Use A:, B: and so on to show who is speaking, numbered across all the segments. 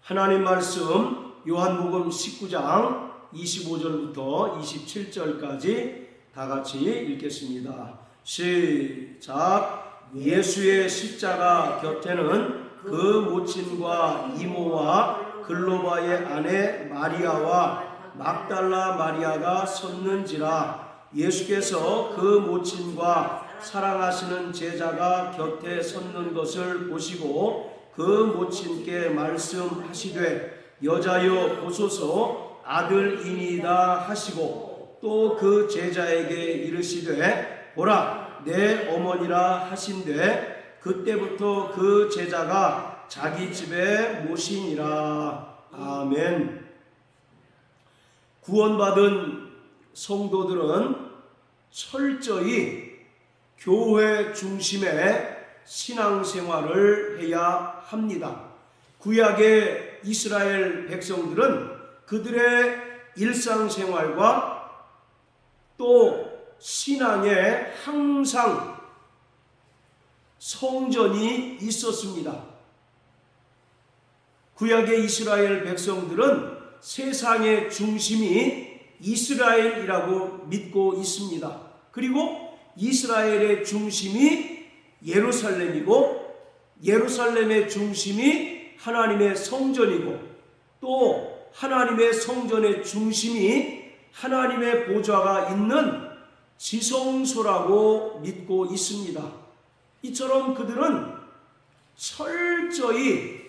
A: 하나님 말씀 요한복음 19장 25절부터 27절까지 다 같이 읽겠습니다. 시작. 예수의 십자가 곁에는 그 모친과 이모와 글로바의 아내 마리아와 막달라 마리아가 섰는지라. 예수께서 그 모친과 사랑하시는 제자가 곁에 섰는 것을 보시고 그 모친께 말씀하시되 여자여 보소서 아들이니이다 하시고 또 그 제자에게 이르시되 보라 내 어머니라 하신대 그때부터 그 제자가 자기 집에 모시니라. 아멘. 구원받은 성도들은 철저히 교회 중심의 신앙생활을 해야 합니다. 구약의 이스라엘 백성들은 그들의 일상생활과 또 신앙에 항상 성전이 있었습니다. 구약의 이스라엘 백성들은 세상의 중심이 이스라엘이라고 믿고 있습니다. 그리고 이스라엘의 중심이 예루살렘이고 예루살렘의 중심이 하나님의 성전이고 또 하나님의 성전의 중심이 하나님의 보좌가 있는 지성소라고 믿고 있습니다. 이처럼 그들은 철저히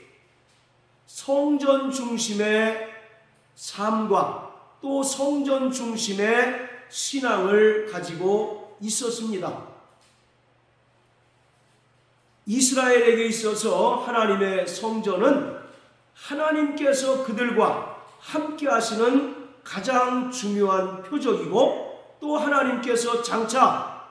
A: 성전 중심의 삶과 또 성전 중심의 신앙을 가지고 있었습니다. 이스라엘에게 있어서 하나님의 성전은 하나님께서 그들과 함께 하시는 가장 중요한 표적이고 또 하나님께서 장차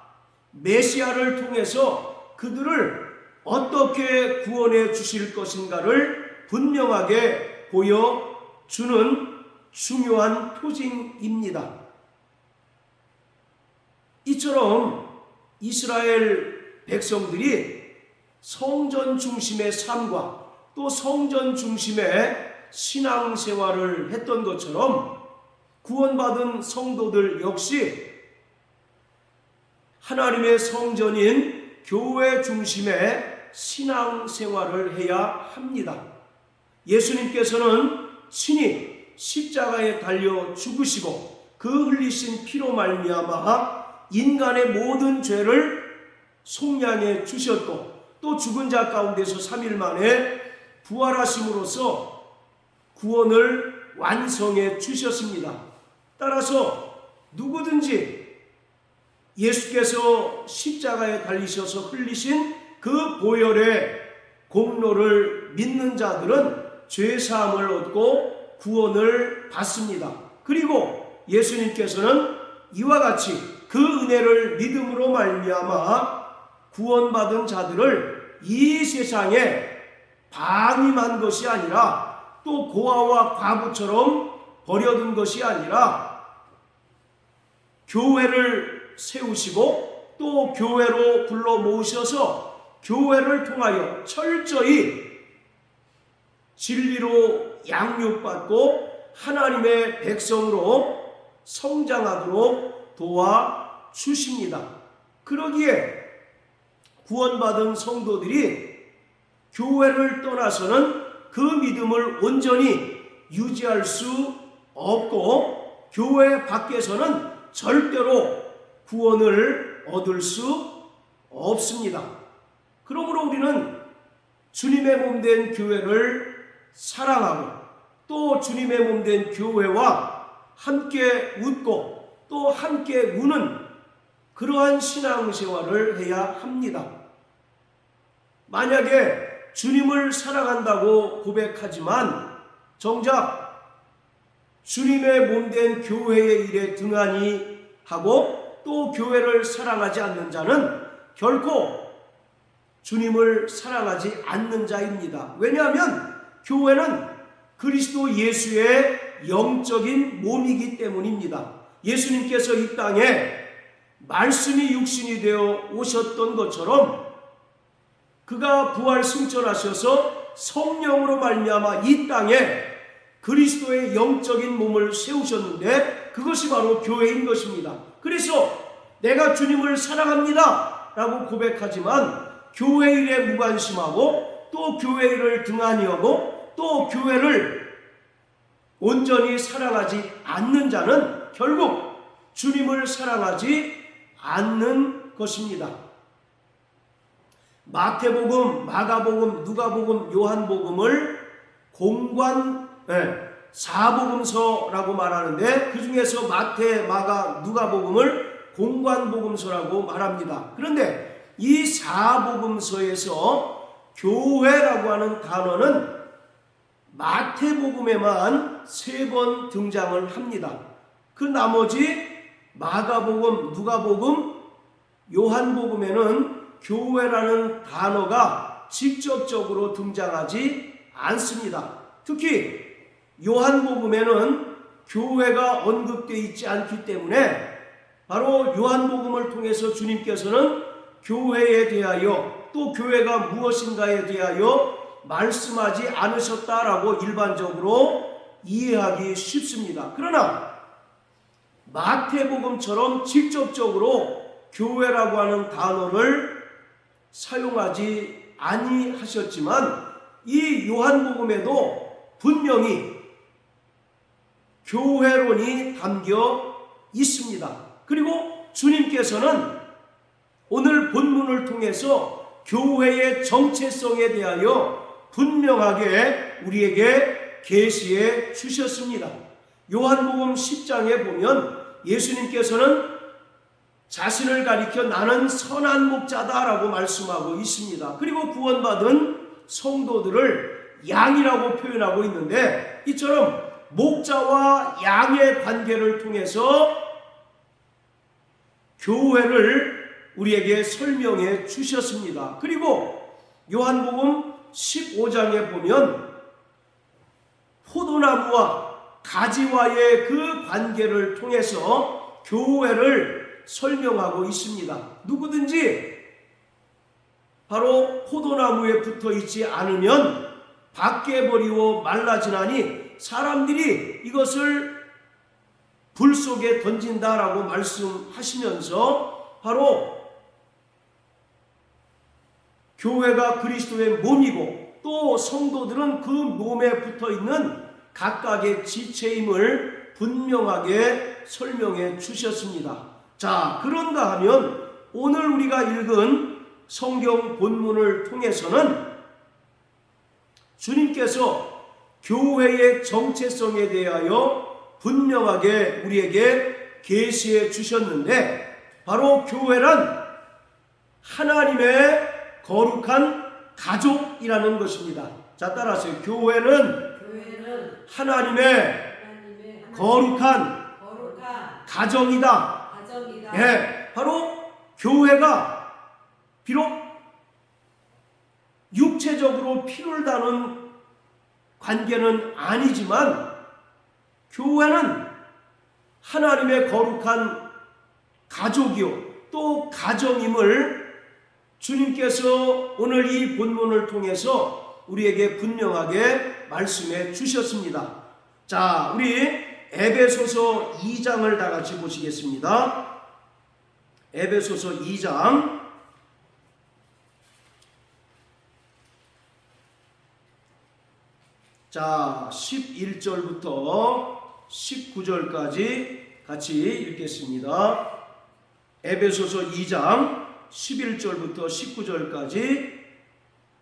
A: 메시아를 통해서 그들을 어떻게 구원해 주실 것인가를 분명하게 보여주는 중요한 표징입니다. 이처럼 이스라엘 백성들이 성전 중심의 삶과 또 성전 중심의 신앙생활을 했던 것처럼 구원받은 성도들 역시 하나님의 성전인 교회 중심의 신앙생활을 해야 합니다. 예수님께서는 친히 십자가에 달려 죽으시고 그 흘리신 피로 말미암아 인간의 모든 죄를 속량해 주셨고 또 죽은 자 가운데서 3일 만에 부활하심으로써 구원을 완성해 주셨습니다. 따라서 누구든지 예수께서 십자가에 달리셔서 흘리신 그 보혈의 공로를 믿는 자들은 죄사함을 얻고 구원을 받습니다. 그리고 예수님께서는 이와 같이 그 은혜를 믿음으로 말미암아 구원받은 자들을 이 세상에 방임한 것이 아니라 또 고아와 과부처럼 버려둔 것이 아니라 교회를 세우시고 또 교회로 불러 모으셔서 교회를 통하여 철저히 진리로 양육받고 하나님의 백성으로 성장하도록 도와주십니다. 그러기에 구원받은 성도들이 교회를 떠나서는 그 믿음을 온전히 유지할 수 없고 교회 밖에서는 절대로 구원을 얻을 수 없습니다. 그러므로 우리는 주님의 몸된 교회를 사랑하고 또 주님의 몸된 교회와 함께 웃고 또 함께 우는 그러한 신앙생활을 해야 합니다. 만약에 주님을 사랑한다고 고백하지만 정작 주님의 몸된 교회의 일에 등한히 하고 또 교회를 사랑하지 않는 자는 결코 주님을 사랑하지 않는 자입니다. 왜냐하면 교회는 그리스도 예수의 영적인 몸이기 때문입니다. 예수님께서 이 땅에 말씀이 육신이 되어 오셨던 것처럼 그가 부활 승천하셔서 성령으로 말미암아 이 땅에 그리스도의 영적인 몸을 세우셨는데 그것이 바로 교회인 것입니다. 그래서 내가 주님을 사랑합니다 라고 고백하지만 교회 일에 무관심하고 또 교회 일을 등한히 하고 또 교회를 온전히 사랑하지 않는 자는 결국 주님을 사랑하지 않는 것입니다. 마태복음, 마가복음, 누가복음, 요한복음을 사복음서라고 말하는데 그 중에서 마태, 마가, 누가복음을 공관복음서라고 말합니다. 그런데 이 사복음서에서 교회라고 하는 단어는 마태복음에만 3번 등장을 합니다. 그 나머지 마가복음, 누가복음, 요한복음에는 교회라는 단어가 직접적으로 등장하지 않습니다. 특히 요한복음에는 교회가 언급되어 있지 않기 때문에 바로 요한복음을 통해서 주님께서는 교회에 대하여 또 교회가 무엇인가에 대하여 말씀하지 않으셨다라고 일반적으로 이해하기 쉽습니다. 그러나 마태복음처럼 직접적으로 교회라고 하는 단어를 사용하지 아니하셨지만 이 요한복음에도 분명히 교회론이 담겨 있습니다. 그리고 주님께서는 오늘 본문을 통해서 교회의 정체성에 대하여 분명하게 우리에게 계시해 주셨습니다. 요한복음 10장에 보면 예수님께서는 자신을 가리켜 나는 선한 목자다라고 말씀하고 있습니다. 그리고 구원받은 성도들을 양이라고 표현하고 있는데 이처럼 목자와 양의 관계를 통해서 교회를 우리에게 설명해 주셨습니다. 그리고 요한복음 15장에 보면 포도나무와 가지와의 그 관계를 통해서 교회를 설명하고 있습니다. 누구든지 바로 포도나무에 붙어 있지 않으면 밖에 버리고 말라지나니 사람들이 이것을 불 속에 던진다라고 말씀하시면서 바로 교회가 그리스도의 몸이고 또 성도들은 그 몸에 붙어 있는 각각의 지체임을 분명하게 설명해 주셨습니다. 자, 그런가 하면 오늘 우리가 읽은 성경 본문을 통해서는 주님께서 교회의 정체성에 대하여 분명하게 우리에게 계시해 주셨는데 바로 교회란 하나님의 거룩한 가족이라는 것입니다. 자, 따라하세요. 교회는 하나님의 거룩한 가정이다. 예, 바로 교회가 비록 육체적으로 피를 다는 관계는 아니지만 교회는 하나님의 거룩한 가족이요 또 가정임을 주님께서 오늘 이 본문을 통해서 우리에게 분명하게 말씀해 주셨습니다. 자, 우리 에베소서 2장을 다 같이 보시겠습니다. 에베소서 2장 자 11절부터 19절까지 같이 읽겠습니다. 에베소서 2장 11절부터 19절까지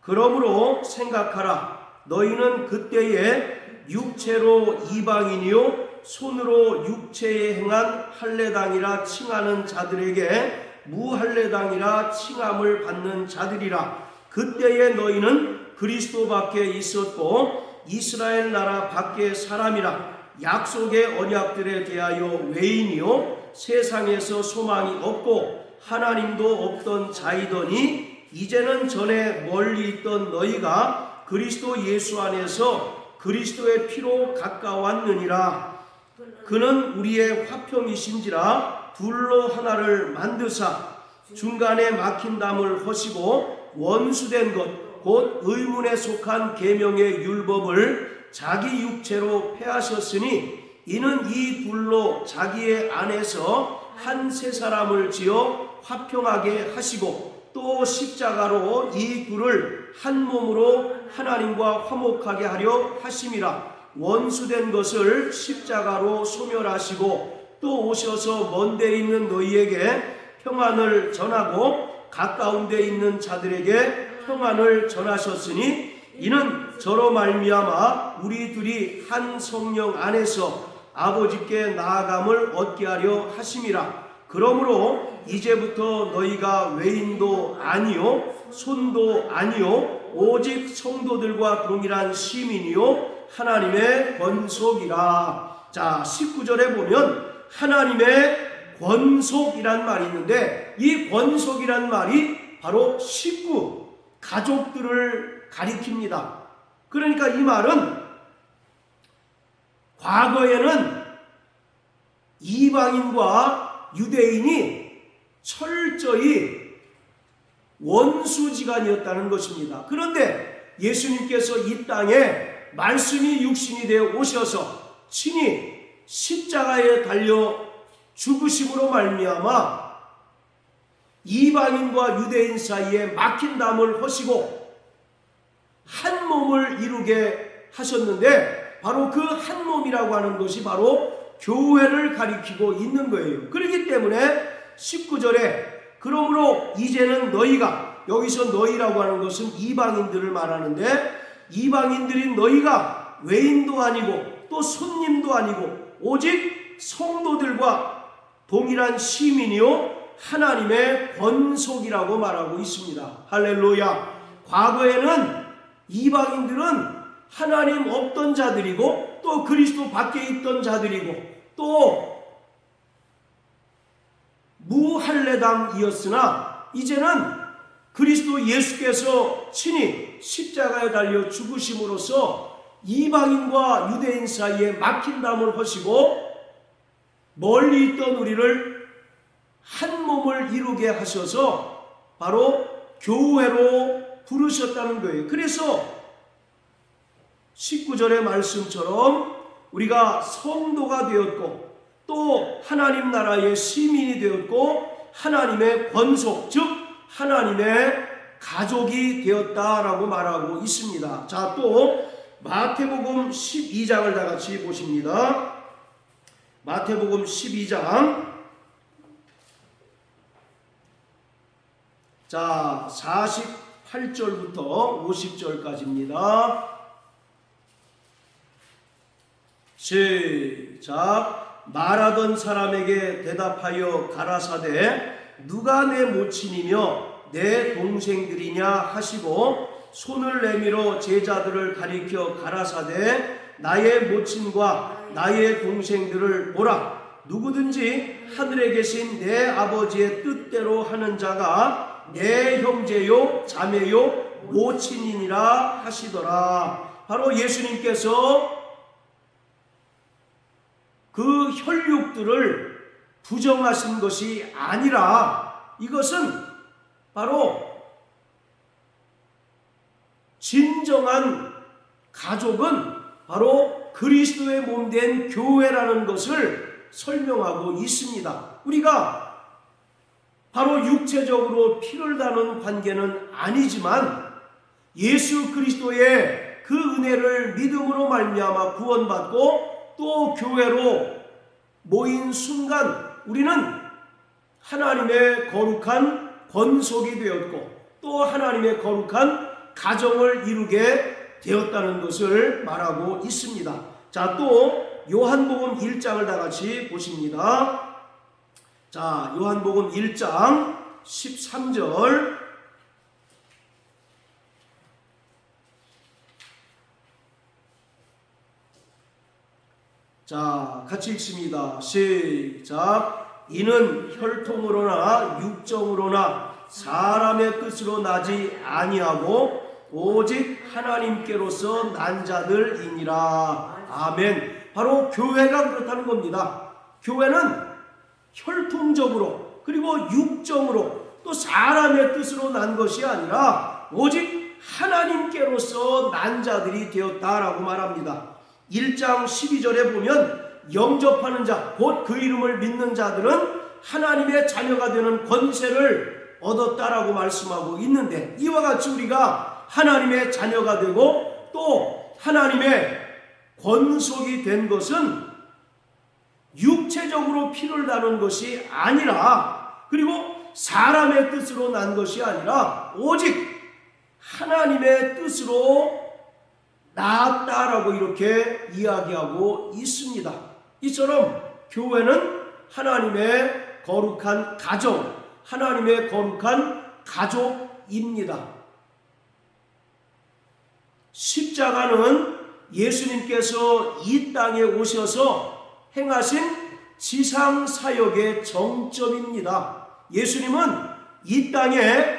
A: 그러므로 생각하라. 너희는 그때에 육체로 이방인이요 손으로 육체에 행한 할례당이라 칭하는 자들에게 무할례당이라 칭함을 받는 자들이라. 그때에 너희는 그리스도 밖에 있었고 이스라엘 나라 밖의 사람이라. 약속의 언약들에 대하여 외인이요 세상에서 소망이 없고 하나님도 없던 자이더니 이제는 전에 멀리 있던 너희가 그리스도 예수 안에서 그리스도의 피로 가까웠느니라. 그는 우리의 화평이신지라 둘로 하나를 만드사 중간에 막힌 담을 허시고 원수된 것 곧 의문에 속한 계명의 율법을 자기 육체로 폐하셨으니 이는 이 둘로 자기의 안에서 한 새 사람을 지어 화평하게 하시고 또 십자가로 이 둘을 한 몸으로 하나님과 화목하게 하려 하심이라. 원수된 것을 십자가로 소멸하시고 또 오셔서 먼 데 있는 너희에게 평안을 전하고 가까운 데 있는 자들에게 평안을 전하셨으니 이는 저로 말미암아 우리 둘이 한 성령 안에서 아버지께 나아감을 얻게 하려 하심이라. 그러므로 이제부터 너희가 외인도 아니요 손도 아니요 오직 성도들과 동일한 시민이요 하나님의 권속이라. 자, 19절에 보면 하나님의 권속이란 말이 있는데 이 권속이란 말이 바로 식구, 가족들을 가리킵니다. 그러니까 이 말은 과거에는 이방인과 유대인이 철저히 원수지간이었다는 것입니다. 그런데 예수님께서 이 땅에 말씀이 육신이 되어 오셔서 친히 십자가에 달려 죽으심으로 말미암아 이방인과 유대인 사이에 막힌 담을 허시고 한 몸을 이루게 하셨는데 바로 그 한 몸이라고 하는 것이 바로 교회를 가리키고 있는 거예요. 그렇기 때문에 19절에 그러므로 이제는 너희가, 여기서 너희라고 하는 것은 이방인들을 말하는데 이방인들인 너희가 외인도 아니고 또 손님도 아니고 오직 성도들과 동일한 시민이요 하나님의 권속이라고 말하고 있습니다. 할렐루야. 과거에는 이방인들은 하나님 없던 자들이고 또 그리스도 밖에 있던 자들이고 또 무할례당이었으나 이제는 그리스도 예수께서 친히 십자가에 달려 죽으심으로써 이방인과 유대인 사이에 막힌 담을 허시고 멀리 있던 우리를 한 몸을 이루게 하셔서 바로 교회로 부르셨다는 거예요. 그래서 19절의 말씀처럼 우리가 성도가 되었고 또 하나님 나라의 시민이 되었고 하나님의 권속, 즉 하나님의 가족이 되었다라고 말하고 있습니다. 자, 또 마태복음 12장을 다 같이 보십니다. 마태복음 12장 자 48절부터 50절까지입니다. 시작. 말하던 사람에게 대답하여 가라사대 누가 내 모친이며 내 동생들이냐 하시고 손을 내밀어 제자들을 가리켜 가라사대 나의 모친과 나의 동생들을 보라. 누구든지 하늘에 계신 내 아버지의 뜻대로 하는 자가 내 형제요 자매요 모친이니라 하시더라. 바로 예수님께서 그 혈육들을 부정하신 것이 아니라 이것은 바로 진정한 가족은 바로 그리스도의 몸된 교회라는 것을 설명하고 있습니다. 우리가 바로 육체적으로 피를 나눈 관계는 아니지만 예수 그리스도의 그 은혜를 믿음으로 말미암아 구원받고 또 교회로 모인 순간 우리는 하나님의 거룩한 권속이 되었고 또 하나님의 거룩한 가정을 이루게 되었다는 것을 말하고 있습니다. 자, 또 요한복음 1장을 다 같이 보십니다. 자, 요한복음 1장 13절 자, 같이 읽습니다. 시작. 이는 혈통으로나 육정으로나 사람의 뜻으로 나지 아니하고 오직 하나님께로서 난 자들이니라. 아멘. 바로 교회가 그렇다는 겁니다. 교회는 혈통적으로 그리고 육정으로 또 사람의 뜻으로 난 것이 아니라 오직 하나님께로서 난 자들이 되었다라고 말합니다. 1장 12절에 보면 영접하는 자, 곧 그 이름을 믿는 자들은 하나님의 자녀가 되는 권세를 얻었다라고 말씀하고 있는데, 이와 같이 우리가 하나님의 자녀가 되고 또 하나님의 권속이 된 것은 육체적으로 피를 나눈 것이 아니라, 그리고 사람의 뜻으로 난 것이 아니라 오직 하나님의 뜻으로 낳았다라고 이렇게 이야기하고 있습니다. 이처럼 교회는 하나님의 거룩한 가정, 하나님의 거룩한 가족입니다. 십자가는 예수님께서 이 땅에 오셔서 행하신 지상 사역의 정점입니다. 예수님은 이 땅에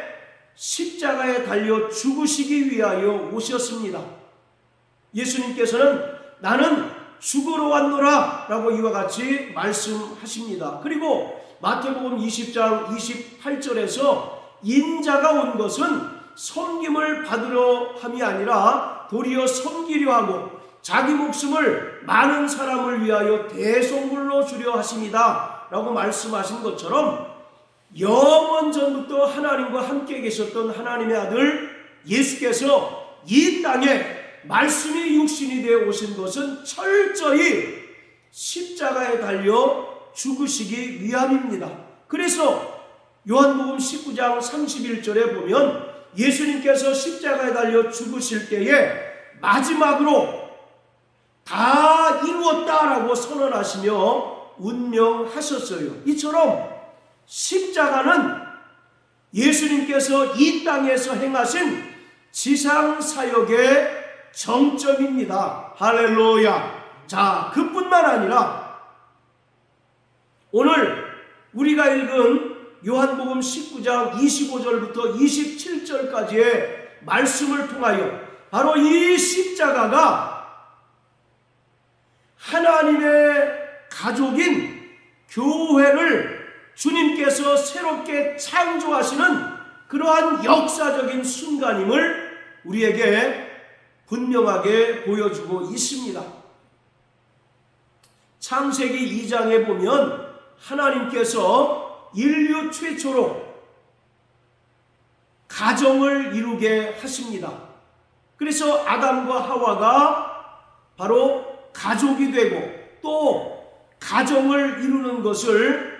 A: 십자가에 달려 죽으시기 위하여 오셨습니다. 예수님께서는 나는 죽으러 왔노라 라고 이와 같이 말씀하십니다. 그리고 마태복음 20장 28절에서 인자가 온 것은 섬김을 받으려 함이 아니라 도리어 섬기려 하고 자기 목숨을 많은 사람을 위하여 대속물로 주려 하십니다 라고 말씀하신 것처럼, 영원 전부터 하나님과 함께 계셨던 하나님의 아들 예수께서 이 땅에 말씀이 육신이 되어 오신 것은 철저히 십자가에 달려 죽으시기 위함입니다. 그래서 요한복음 19장 31절에 보면 예수님께서 십자가에 달려 죽으실 때에 마지막으로 다 이루었다라고 선언하시며 운명하셨어요. 이처럼 십자가는 예수님께서 이 땅에서 행하신 지상 사역의 정점입니다. 할렐루야. 자, 그뿐만 아니라 오늘 우리가 읽은 요한복음 19장 25절부터 27절까지의 말씀을 통하여 바로 이 십자가가 하나님의 가족인 교회를 주님께서 새롭게 창조하시는 그러한 역사적인 순간임을 우리에게 분명하게 보여주고 있습니다. 창세기 2장에 보면 하나님께서 인류 최초로 가정을 이루게 하십니다. 그래서 아담과 하와가 바로 가족이 되고 또 가정을 이루는 것을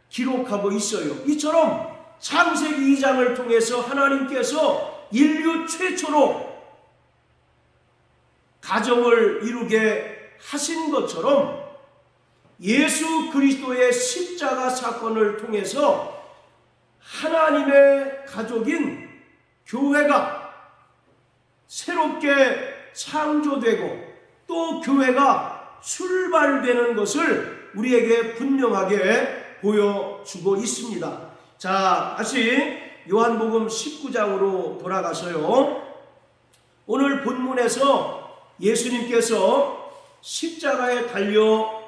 A: 기록하고 있어요. 이처럼 창세기 2장을 통해서 하나님께서 인류 최초로 가정을 이루게 하신 것처럼 예수 그리스도의 십자가 사건을 통해서 하나님의 가족인 교회가 새롭게 창조되고 또 교회가 출발되는 것을 우리에게 분명하게 보여주고 있습니다. 자, 다시 요한복음 19장으로 돌아가서요. 오늘 본문에서 예수님께서 십자가에 달려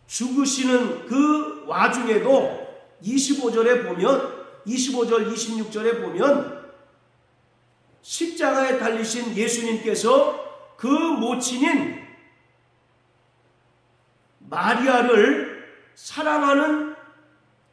A: 죽으시는 그 와중에도 25절에 보면 25절 26절에 보면 십자가에 달리신 예수님께서 그 모친인 마리아를 사랑하는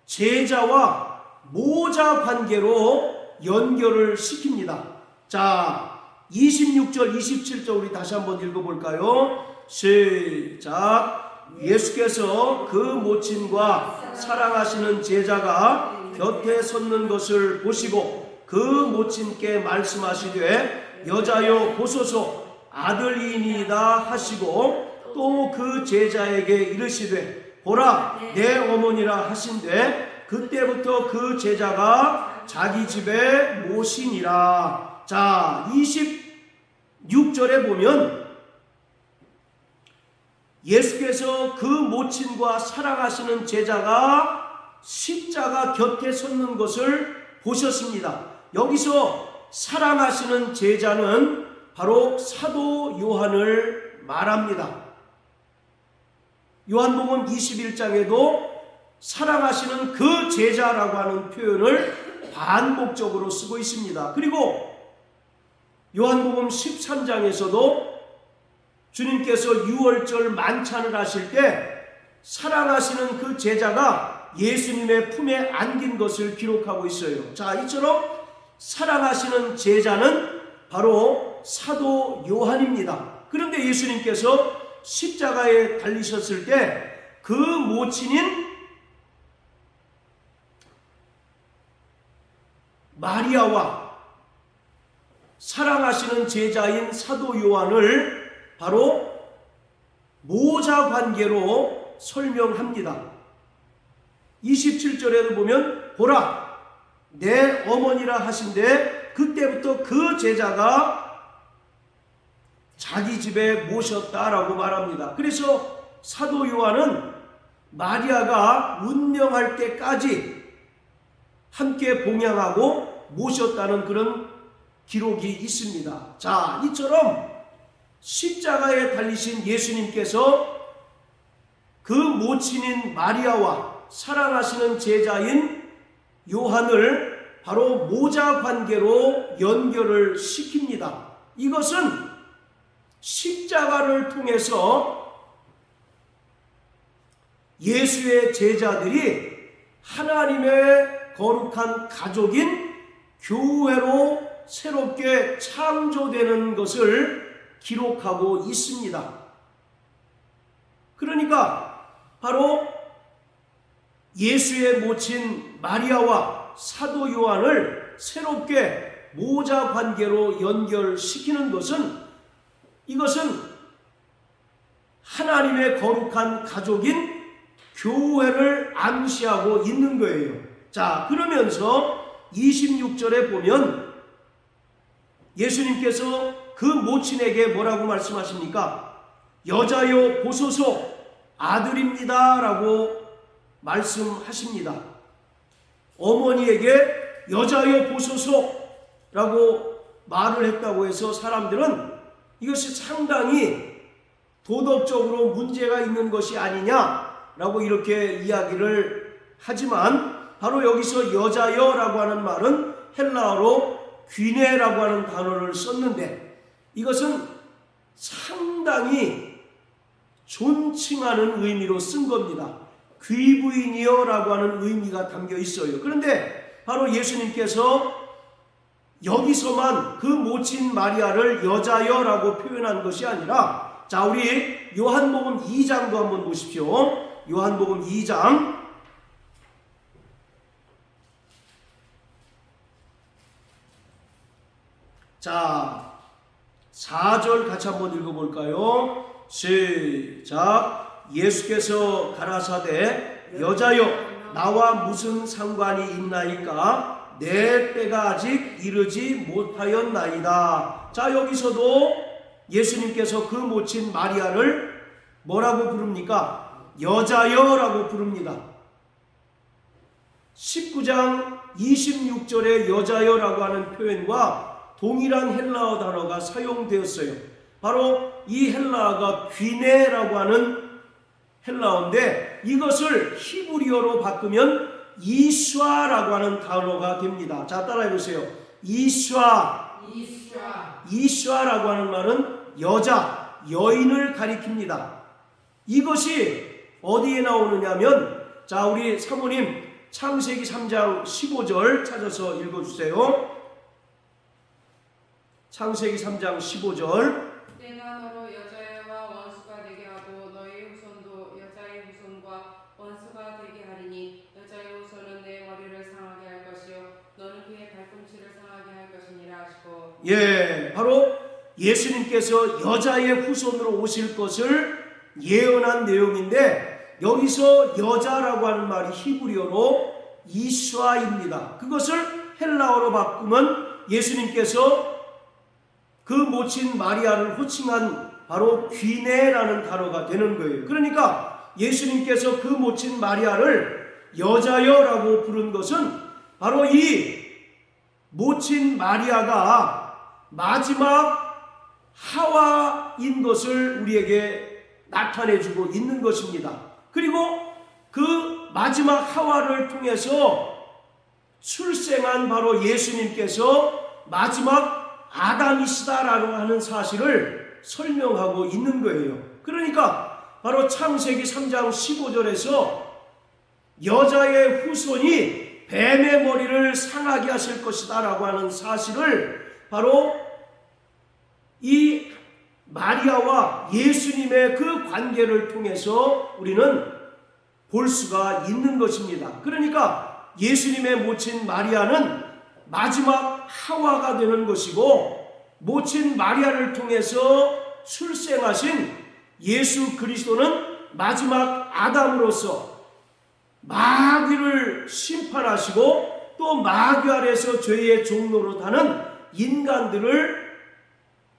A: 제자와 모자 관계로 연결을 시킵니다. 자, 26절 27절 우리 다시 한번 읽어볼까요? 시작. 예수께서 그 모친과 사랑하시는 제자가 곁에 섰는 것을 보시고 그 모친께 말씀하시되 여자여 보소서 아들이니이다 하시고 또 그 제자에게 이르시되 보라 내 어머니라 하신대 그때부터 그 제자가 자기 집에 모시니라. 자, 26절에 보면 예수께서 그 모친과 사랑하시는 제자가 십자가 곁에 섰는 것을 보셨습니다. 여기서 사랑하시는 제자는 바로 사도 요한을 말합니다. 요한복음 21장에도 사랑하시는 그 제자라고 하는 표현을 반복적으로 쓰고 있습니다. 그리고 요한복음 13장에서도 주님께서 유월절 만찬을 하실 때 사랑하시는 그 제자가 예수님의 품에 안긴 것을 기록하고 있어요. 자, 이처럼 사랑하시는 제자는 바로 사도 요한입니다. 그런데 예수님께서 십자가에 달리셨을 때 그 모친인 마리아와 사랑하시는 제자인 사도 요한을 바로 모자 관계로 설명합니다. 27절에도 보면 보라 내 어머니라 하신데 그때부터 그 제자가 자기 집에 모셨다라고 말합니다. 그래서 사도 요한은 마리아가 운명할 때까지 함께 봉양하고 모셨다는 그런 기록이 있습니다. 자, 이처럼 십자가에 달리신 예수님께서 그 모친인 마리아와 사랑하시는 제자인 요한을 바로 모자 관계로 연결을 시킵니다. 이것은 십자가를 통해서 예수의 제자들이 하나님의 거룩한 가족인 교회로 새롭게 창조되는 것을 기록하고 있습니다. 그러니까 바로 예수의 모친 마리아와 사도 요한을 새롭게 모자 관계로 연결시키는 것은 이것은 하나님의 거룩한 가족인 교회를 암시하고 있는 거예요. 자, 그러면서 26절에 보면 예수님께서 그 모친에게 뭐라고 말씀하십니까? 여자여 보소서 아들입니다 라고 말씀하십니다. 어머니에게 여자여 보소서 라고 말을 했다고 해서 사람들은 이것이 상당히 도덕적으로 문제가 있는 것이 아니냐라고 이렇게 이야기를 하지만 바로 여기서 여자여라고 하는 말은 헬라어로 귀네라고 하는 단어를 썼는데 이것은 상당히 존칭하는 의미로 쓴 겁니다. 귀부인이여라고 하는 의미가 담겨 있어요. 그런데 바로 예수님께서 여기서만 그 모친 마리아를 여자여라고 표현한 것이 아니라 자, 우리 요한복음 2장도 한번 보십시오. 요한복음 2장 자 4절 같이 한번 읽어볼까요? 시작. 예수께서 가라사대 여자여 나와 무슨 상관이 있나이까 내 때가 아직 이르지 못하였나이다. 자, 여기서도 예수님께서 그 모친 마리아를 뭐라고 부릅니까? 여자여라고 부릅니다. 19장 26절의 여자여라고 하는 표현과 동일한 헬라어 단어가 사용되었어요. 바로 이 헬라어가 귀네라고 하는 헬라어인데 이것을 히브리어로 바꾸면 이슈아라고 하는 단어가 됩니다. 자, 따라해 보세요. 이슈아라고 하는 말은 여자, 여인을 가리킵니다. 이것이 어디에 나오느냐면 자, 우리 사모님 창세기 3장 15절 찾아서 읽어주세요. 창세기 3장 15절.
B: 내가 너로 여자와 원수가 되게 하고 너의 후손도 여자의 후손과 원수가 되게 하리니 여자의 후손은 내 머리를 상하게 할 것이요 너는 그의 발꿈치를 상하게 할 것이니라 하시고.
A: 예, 바로 예수님께서 여자의 후손으로 오실 것을 예언한 내용인데 여기서 여자라고 하는 말이 히브리어로 이슈아입니다. 그것을 헬라어로 바꾸면 예수님께서 그 모친 마리아를 호칭한 바로 귀네라는 단어가 되는 거예요. 그러니까 예수님께서 그 모친 마리아를 여자여라고 부른 것은 바로 이 모친 마리아가 마지막 하와인 것을 우리에게 나타내주고 있는 것입니다. 그리고 그 마지막 하와를 통해서 출생한 바로 예수님께서 마지막 아담이시다라고 하는 사실을 설명하고 있는 거예요. 그러니까 바로 창세기 3장 15절에서 여자의 후손이 뱀의 머리를 상하게 하실 것이다 라고 하는 사실을 바로 이 마리아와 예수님의 그 관계를 통해서 우리는 볼 수가 있는 것입니다. 그러니까 예수님의 모친 마리아는 마지막 하와가 되는 것이고, 모친 마리아를 통해서 출생하신 예수 그리스도는 마지막 아담으로서 마귀를 심판하시고 또 마귀 아래서 죄의 종로로 타는 인간들을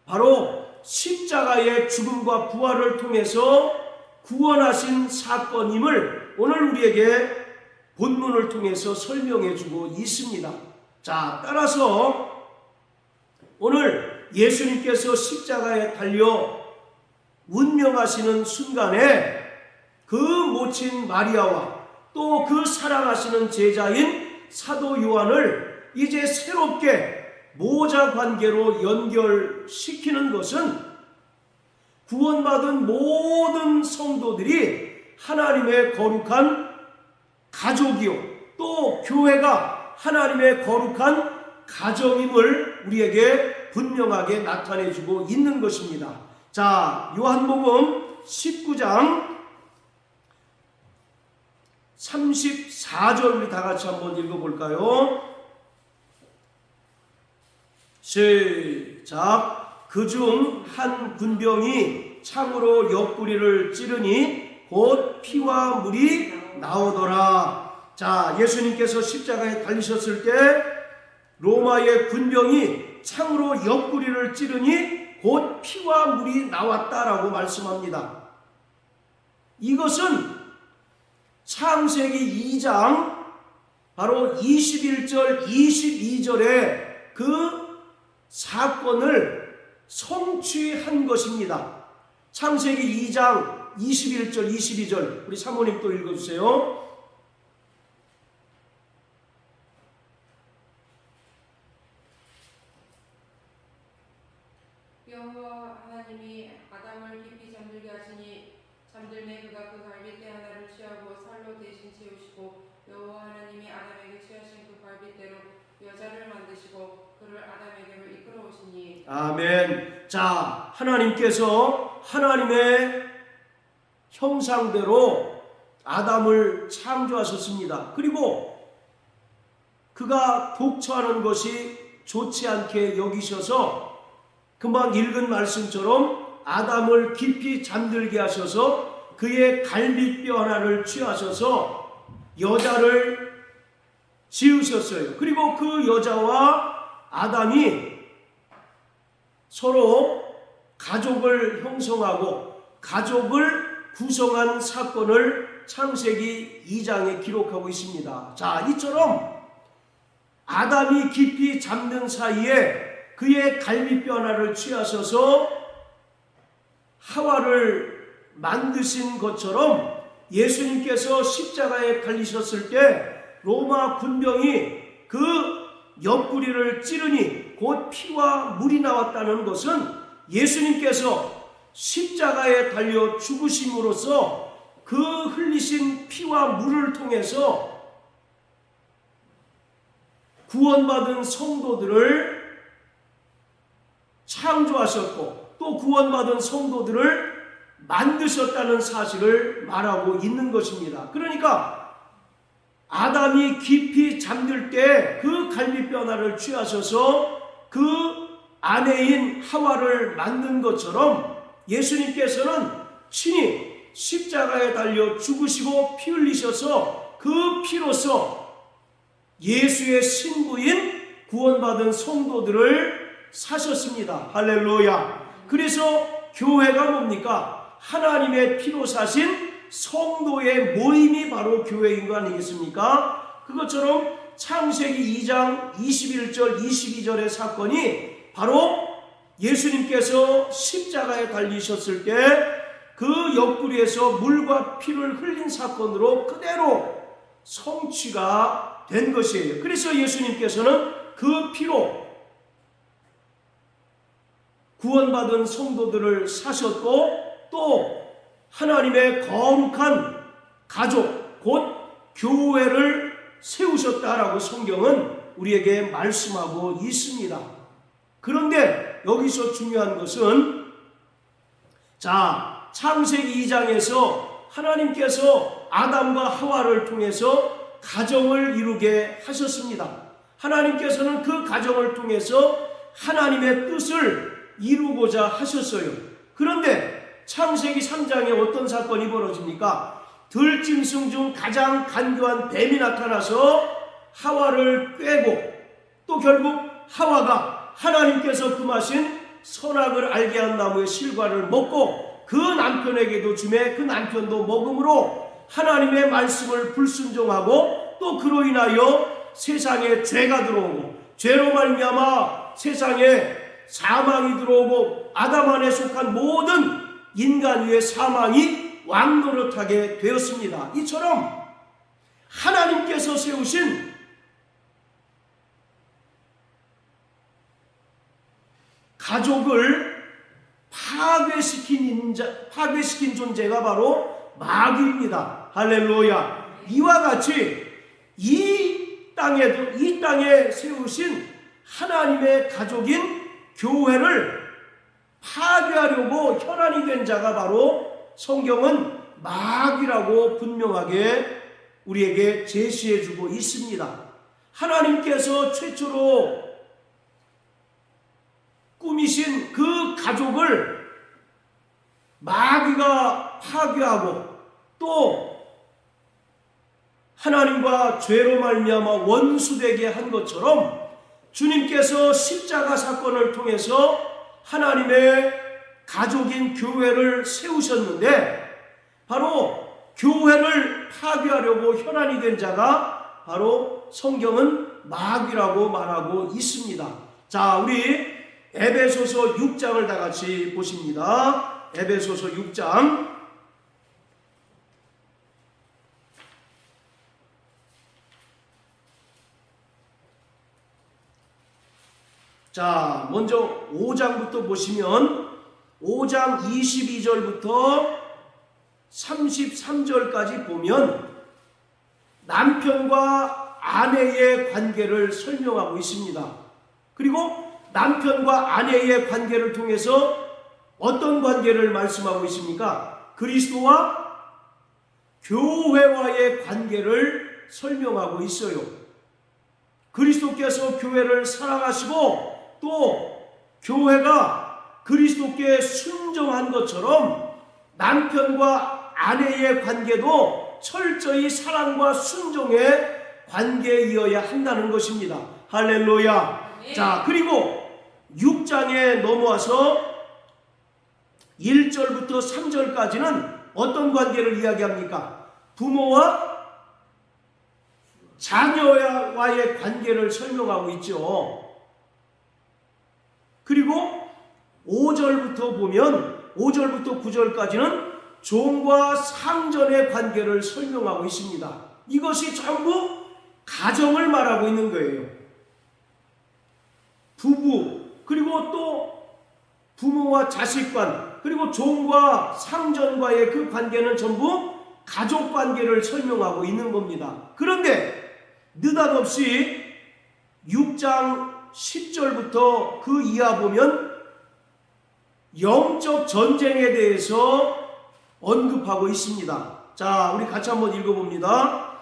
A: 바로 십자가의 죽음과 부활을 통해서 구원하신 사건임을 오늘 우리에게 본문을 통해서 설명해 주고 있습니다. 자, 따라서 오늘 예수님께서 십자가에 달려 운명하시는 순간에 그 모친 마리아와 또 그 사랑하시는 제자인 사도 요한을 이제 새롭게 모자 관계로 연결시키는 것은 구원받은 모든 성도들이 하나님의 거룩한 가족이요, 또 교회가 하나님의 거룩한 가정임을 우리에게 분명하게 나타내주고 있는 것입니다. 자, 요한복음 19장 34절 우리 다 같이 한번 읽어볼까요? 시작. 그중 한 군병이 창으로 옆구리를 찌르니 곧 피와 물이 나오더라. 자, 예수님께서 십자가에 달리셨을 때 로마의 군병이 창으로 옆구리를 찌르니 곧 피와 물이 나왔다라고 말씀합니다. 이것은 창세기 2장 바로 21절 22절에 그 사건을 성취한 것입니다. 창세기 2장 21절 22절 우리 사모님 또 읽어주세요.
B: 여호와 하나님이 아담을 깊이 잠들게 하시니 잠들매 그가 그 갈빗대 하나를 취하고 살로 대신 채우시고 여호와 하나님이 아담에게 취하신 그 갈빗대로 여자를 만드시고 그를 아담에게로 이끌어 오시니.
A: 아멘. 자, 하나님께서 하나님의 형상대로 아담을 창조하셨습니다. 그리고 그가 독처하는 것이 좋지 않게 여기셔서 금방 읽은 말씀처럼 아담을 깊이 잠들게 하셔서 그의 갈빗뼈 하나를 취하셔서 여자를 지으셨어요. 그리고 그 여자와 아담이 서로 가족을 형성하고 가족을 구성한 사건을 창세기 2장에 기록하고 있습니다. 자, 이처럼 아담이 깊이 잠든 사이에 그의 갈빗뼈 하나를 취하셔서 하와를 만드신 것처럼 예수님께서 십자가에 달리셨을 때 로마 군병이 그 옆구리를 찌르니 곧 피와 물이 나왔다는 것은 예수님께서 십자가에 달려 죽으심으로써 그 흘리신 피와 물을 통해서 구원받은 성도들을 창조하셨고 또 구원받은 성도들을 만드셨다는 사실을 말하고 있는 것입니다. 그러니까 아담이 깊이 잠들 때 그 갈빗뼈 하나를 취하셔서 그 아내인 하와를 만든 것처럼 예수님께서는 친히 십자가에 달려 죽으시고 피 흘리셔서 그 피로서 예수의 신부인 구원받은 성도들을 사셨습니다. 할렐루야. 그래서 교회가 뭡니까? 하나님의 피로 사신 성도의 모임이 바로 교회인 거 아니겠습니까? 그것처럼 창세기 2장 21절 22절의 사건이 바로 예수님께서 십자가에 달리셨을 때 그 옆구리에서 물과 피를 흘린 사건으로 그대로 성취가 된 것이에요. 그래서 예수님께서는 그 피로 구원받은 성도들을 사셨고 또 하나님의 거룩한 가족 곧 교회를 세우셨다라고 성경은 우리에게 말씀하고 있습니다. 그런데 여기서 중요한 것은 창세기 2장에서 하나님께서 아담과 하와를 통해서 가정을 이루게 하셨습니다. 하나님께서는 그 가정을 통해서 하나님의 뜻을 이루고자 하셨어요. 그런데 창세기 3장에 어떤 사건이 벌어집니까? 들짐승 중 가장 간교한 뱀이 나타나서 하와를 꿰고 또 결국 하와가 하나님께서 금하신 선악을 알게 한 나무의 실과를 먹고 그 남편에게도 주매 그 남편도 먹음으로 하나님의 말씀을 불순종하고 또 그로 인하여 세상에 죄가 들어오고 죄로 말미암아 세상에 사망이 들어오고 아담 안에 속한 모든 인간 위의 사망이 왕노릇하게 되었습니다. 이처럼 하나님께서 세우신 가족을 파괴시킨 존재가 바로 마귀입니다. 할렐루야. 이와 같이 이 땅에 세우신 하나님의 가족인 교회를 파괴하려고 혈안이 된 자가 바로 성경은 마귀라고 분명하게 우리에게 제시해주고 있습니다. 하나님께서 최초로 꾸미신 그 가족을 마귀가 파괴하고 또 하나님과 죄로 말미암아 원수되게 한 것처럼 주님께서 십자가 사건을 통해서 하나님의 가족인 교회를 세우셨는데 바로 교회를 파괴하려고 혈안이 된 자가 바로 성경은 마귀라고 말하고 있습니다. 자, 우리 에베소서 6장을 다 같이 보십니다. 에베소서 6장. 자, 먼저 5장부터 보시면 5장 22절부터 33절까지 보면 남편과 아내의 관계를 설명하고 있습니다. 그리고 남편과 아내의 관계를 통해서 어떤 관계를 말씀하고 있습니까? 그리스도와 교회와의 관계를 설명하고 있어요. 그리스도께서 교회를 사랑하시고 또 교회가 그리스도께 순종한 것처럼 남편과 아내의 관계도 철저히 사랑과 순종의 관계이어야 한다는 것입니다. 할렐루야. 자, 그리고 6장에 넘어와서 1절부터 3절까지는 어떤 관계를 이야기합니까? 부모와 자녀와의 관계를 설명하고 있죠. 그리고 5절부터 보면 5절부터 9절까지는 종과 상전의 관계를 설명하고 있습니다. 이것이 전부 가정을 말하고 있는 거예요. 부부, 그리고 또 부모와 자식 간, 그리고 종과 상전과의 그 관계는 전부 가족 관계를 설명하고 있는 겁니다. 그런데 느닷없이 6장 10절부터 그 이하 보면 영적 전쟁에 대해서 언급하고 있습니다. 자, 우리 같이 한번 읽어봅니다.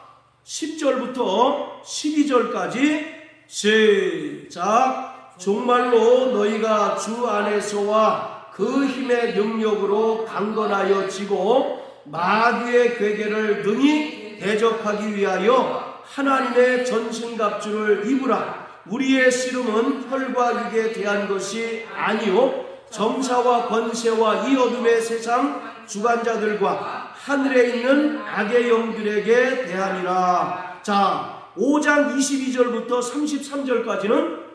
A: 10절부터 12절까지 시작. 정말로 너희가 주 안에서와 그 힘의 능력으로 강건하여 지고 마귀의 괴계를 능히 대적하기 위하여 하나님의 전신갑주를 입으라. 우리의 씨름은 혈과 육에 대한 것이 아니요 정사와 권세와 이 어둠의 세상 주관자들과 하늘에 있는 악의 영들에게 대하니라. 자, 5장 22절부터 33절까지는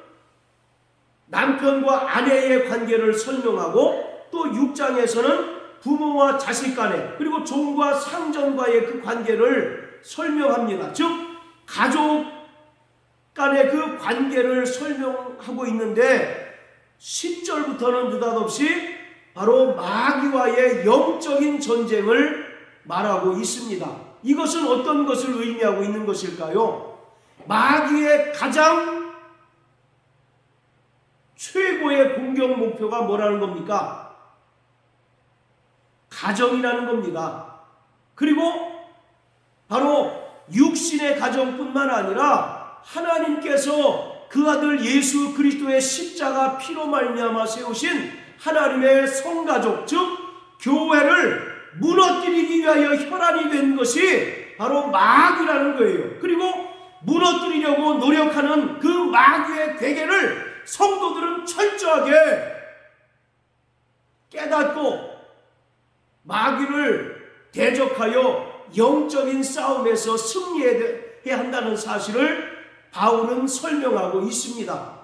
A: 남편과 아내의 관계를 설명하고 또 6장에서는 부모와 자식 간의 그리고 종과 상전과의 그 관계를 설명합니다. 즉 가족 간의 그 관계를 설명하고 있는데 10절부터는 느닷없이 바로 마귀와의 영적인 전쟁을 말하고 있습니다. 이것은 어떤 것을 의미하고 있는 것일까요? 마귀의 가장 최고의 공격 목표가 뭐라는 겁니까? 가정이라는 겁니다. 그리고 바로 육신의 가정뿐만 아니라 하나님께서 그 아들 예수 그리스도의 십자가 피로 말미암아 세우신 하나님의 성가족, 즉 교회를 무너뜨리기 위하여 혈안이 된 것이 바로 마귀라는 거예요. 그리고 무너뜨리려고 노력하는 그 마귀의 괴계를 성도들은 철저하게 깨닫고 마귀를 대적하여 영적인 싸움에서 승리해야 한다는 사실을 바울은 설명하고 있습니다.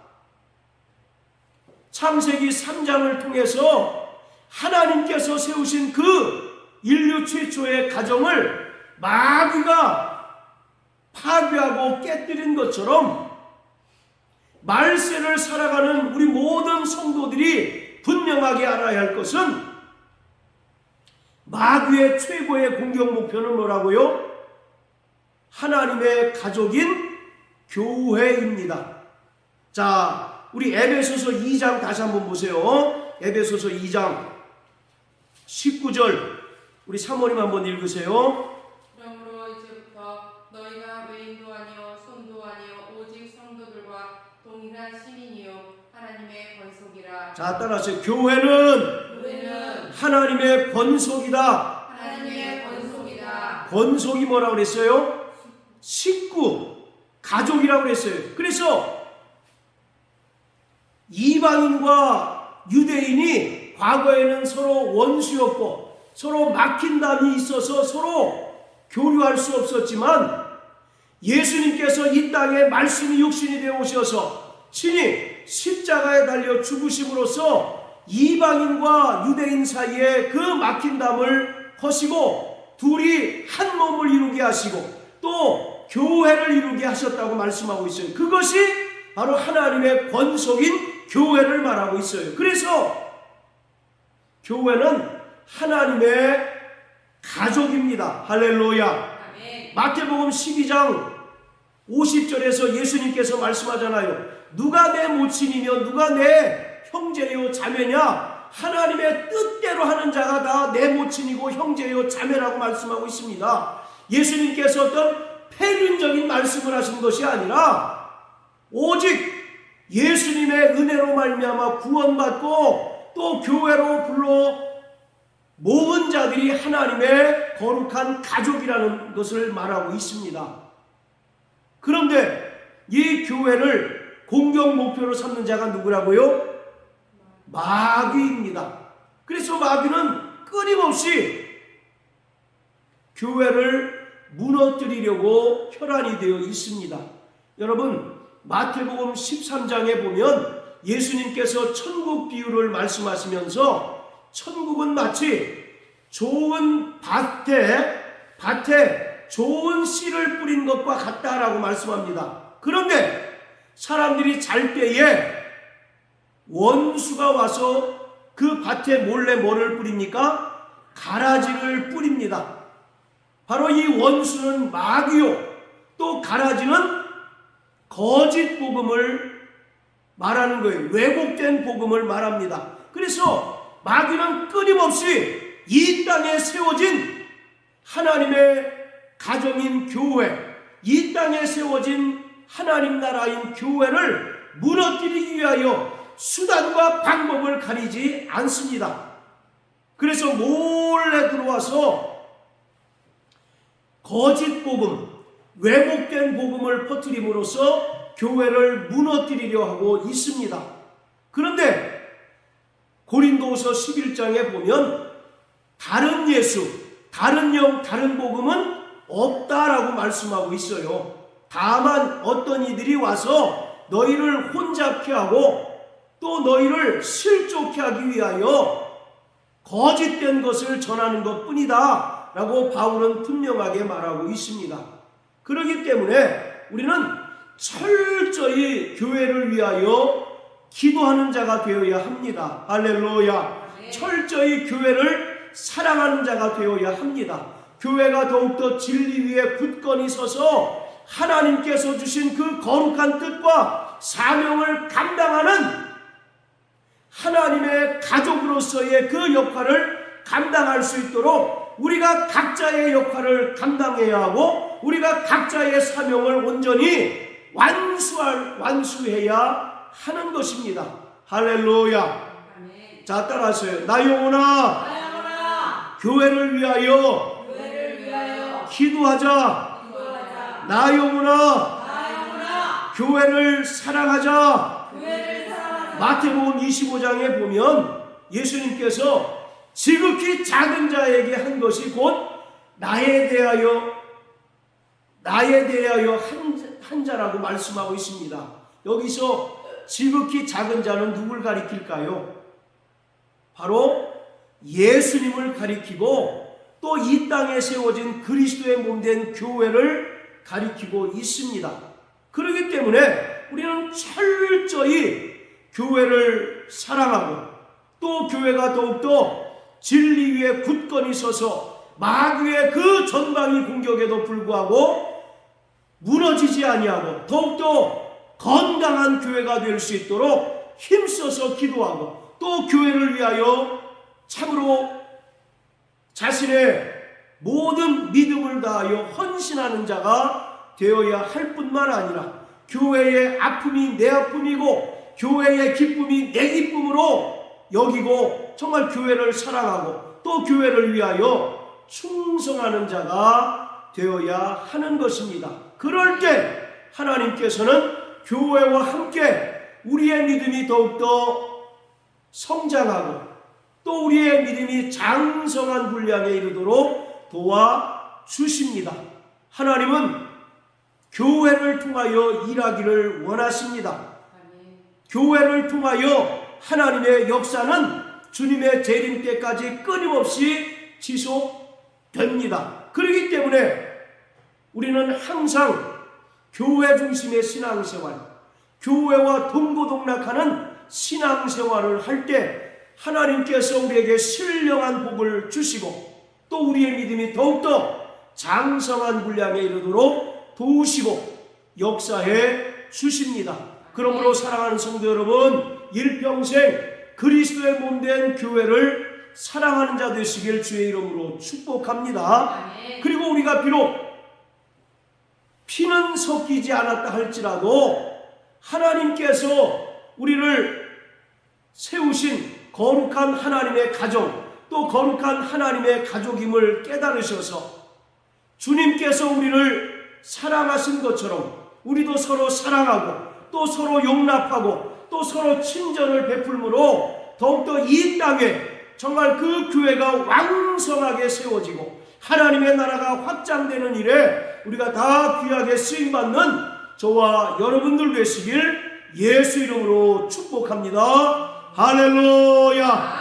A: 창세기 3장을 통해서 하나님께서 세우신 그 인류 최초의 가정을 마귀가 파괴하고 깨뜨린 것처럼 말세를 살아가는 우리 모든 성도들이 분명하게 알아야 할 것은 마귀의 최고의 공격 목표는 뭐라고요? 하나님의 가족인 교회입니다. 자, 우리 에베소서 2장 다시 한번 보세요. 에베소서 2장 19절 우리 사모님 한번 읽으세요.
B: 그러므로 이제부터 너희가 외인도 아니요 손도 아니요 오직 성도들과 동일한 시민이요 하나님의 권속이라.
A: 자, 따라하세요. 교회는 하나님의 권속이다.
B: 하나님의 권속이다.
A: 권속이 뭐라고 그랬어요? 식구, 가족이라고 그랬어요. 그래서 이방인과 유대인이 과거에는 서로 원수였고 서로 막힌 담이 있어서 서로 교류할 수 없었지만 예수님께서 이 땅에 말씀이 육신이 되어 오셔서 친히 십자가에 달려 죽으심으로써 이방인과 유대인 사이에 그 막힌 담을 허시고 둘이 한 몸을 이루게 하시고 또 교회를 이루게 하셨다고 말씀하고 있어요. 그것이 바로 하나님의 권속인 교회를 말하고 있어요. 그래서 교회는 하나님의 가족입니다. 할렐루야.
B: 아멘.
A: 마태복음 12장 50절에서 예수님께서 말씀하잖아요. 누가 내 모친이며 누가 내 형제요 자매냐? 하나님의 뜻대로 하는 자가 다 내 모친이고 형제요 자매라고 말씀하고 있습니다. 예수님께서 어떤 패륜적인 말씀을 하신 것이 아니라 오직 예수님의 은혜로 말미암아 구원받고 또 교회로 불러 모은 자들이 하나님의 거룩한 가족이라는 것을 말하고 있습니다. 그런데 이 교회를 공격 목표로 삼는 자가 누구라고요? 마귀입니다. 그래서 마귀는 끊임없이 교회를 무너뜨리려고 혈안이 되어 있습니다. 여러분, 마태복음 13장에 보면 예수님께서 천국 비유를 말씀하시면서 천국은 마치 좋은 밭에 좋은 씨를 뿌린 것과 같다라고 말씀합니다. 그런데 사람들이 잘 때에 원수가 와서 그 밭에 몰래 뭐를 뿌립니까? 가라지를 뿌립니다. 바로 이 원수는 마귀요, 또 가라지는 거짓 복음을 말하는 거예요. 왜곡된 복음을 말합니다. 그래서 마귀는 끊임없이 이 땅에 세워진 하나님의 가정인 교회, 이 땅에 세워진 하나님 나라인 교회를 무너뜨리기 위하여 수단과 방법을 가리지 않습니다. 그래서 몰래 들어와서 거짓 복음, 왜곡된 복음을 퍼뜨림으로써 교회를 무너뜨리려 하고 있습니다. 그런데 고린도후서 11장에 보면 다른 예수, 다른 영, 다른 복음은 없다라고 말씀하고 있어요. 다만 어떤 이들이 와서 너희를 혼잡케 하고 또 너희를 실족케 하기 위하여 거짓된 것을 전하는 것뿐이다 라고 바울은 분명하게 말하고 있습니다. 그렇기 때문에 우리는 철저히 교회를 위하여 기도하는 자가 되어야 합니다. 할렐루야.
B: 네.
A: 철저히 교회를 사랑하는 자가 되어야 합니다. 교회가 더욱더 진리 위에 굳건히 서서 하나님께서 주신 그 거룩한 뜻과 사명을 감당하는 하나님의 가족으로서의 그 역할을 감당할 수 있도록 우리가 각자의 역할을 감당해야 하고 우리가 각자의 사명을 온전히 완수해야 하는 것입니다. 할렐루야.
B: 아멘.
A: 자, 따라하세요. 나 영혼아, 교회를 위하여 기도하자. 나 영혼아, 교회를 사랑하자. 마태복음 25장에 보면 예수님께서 지극히 작은 자에게 한 것이 곧 나에 대하여 한 자라고 말씀하고 있습니다. 여기서 지극히 작은 자는 누굴 가리킬까요? 바로 예수님을 가리키고 또 이 땅에 세워진 그리스도의 몸된 교회를 가리키고 있습니다. 그렇기 때문에 우리는 철저히 교회를 사랑하고 또 교회가 더욱더 진리 위에 굳건히 서서 마귀의 그 전방위 공격에도 불구하고 무너지지 아니하고 더욱더 건강한 교회가 될 수 있도록 힘써서 기도하고 또 교회를 위하여 참으로 자신의 모든 믿음을 다하여 헌신하는 자가 되어야 할 뿐만 아니라 교회의 아픔이 내 아픔이고 교회의 기쁨이 내 기쁨으로 여기고 정말 교회를 사랑하고 또 교회를 위하여 충성하는 자가 되어야 하는 것입니다. 그럴 때 하나님께서는 교회와 함께 우리의 믿음이 더욱더 성장하고 또 우리의 믿음이 장성한 분량에 이르도록 도와주십니다. 하나님은 교회를 통하여 일하기를 원하십니다.
B: 아멘.
A: 교회를 통하여 하나님의 역사는 주님의 재림 때까지 끊임없이 지속됩니다. 그렇기 때문에 우리는 항상 교회 중심의 신앙생활, 교회와 동고동락하는 신앙생활을 할 때 하나님께서 우리에게 신령한 복을 주시고 또 우리의 믿음이 더욱더 장성한 분량에 이르도록 도우시고 역사해 주십니다. 그러므로 사랑하는 성도 여러분, 일평생 그리스도의 몸된 교회를 사랑하는 자 되시길 주의 이름으로 축복합니다. 그리고 우리가 비록 피는 섞이지 않았다 할지라도 하나님께서 우리를 세우신 거룩한 하나님의 가정, 또 거룩한 하나님의 가족임을 깨달으셔서 주님께서 우리를 사랑하신 것처럼 우리도 서로 사랑하고 또 서로 용납하고 또 서로 친절을 베풀므로 더욱더 이 땅에 정말 그 교회가 왕성하게 세워지고 하나님의 나라가 확장되는 일에 우리가 다 귀하게 쓰임받는 저와 여러분들 되시길 예수 이름으로 축복합니다. 할렐루야.